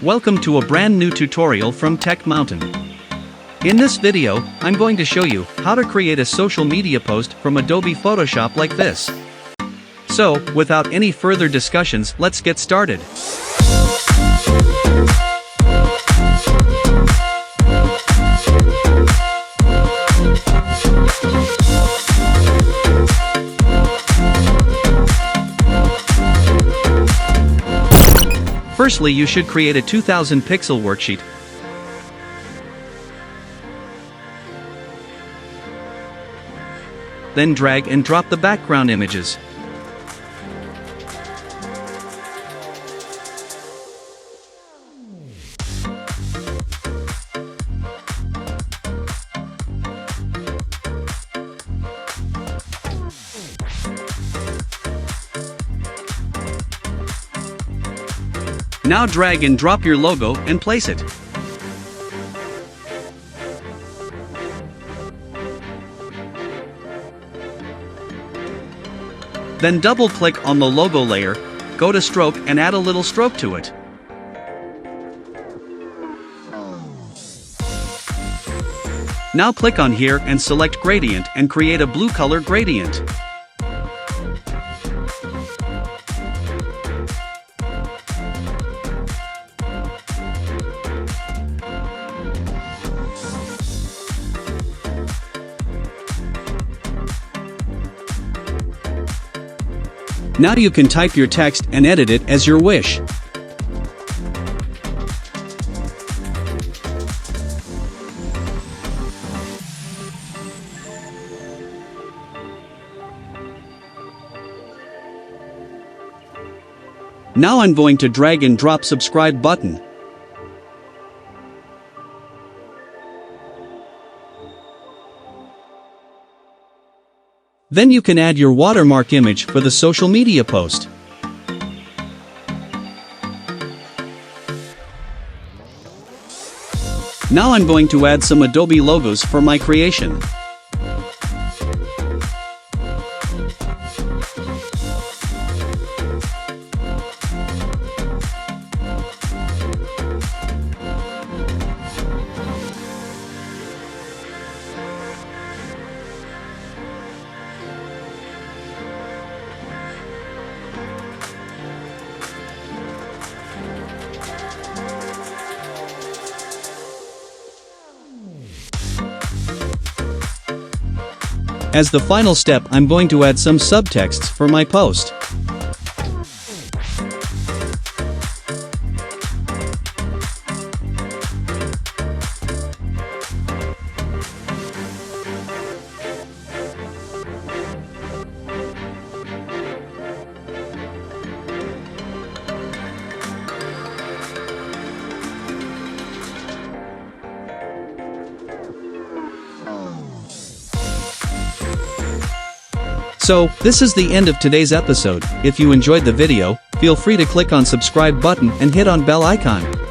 Welcome to a brand new tutorial from Tech Mountain. In this video, I'm going to show you how to create a social media post from Adobe Photoshop like this. So, without any further discussions, let's get started. Firstly, you should create a 2000 pixel worksheet. Then drag and drop the background images. Now drag and drop your logo and place it. Then double-click on the logo layer, go to Stroke and add a little stroke to it. Now click on here and select Gradient and create a blue color gradient. Now you can type your text and edit it as your wish. Now I'm going to drag and drop subscribe button. Then you can add your watermark image for the social media post. Now I'm going to add some Adobe logos for my creation. As the final step, I'm going to add some subtexts for my post. So, this is the end of today's episode. If you enjoyed the video, feel free to click on subscribe button and hit on bell icon.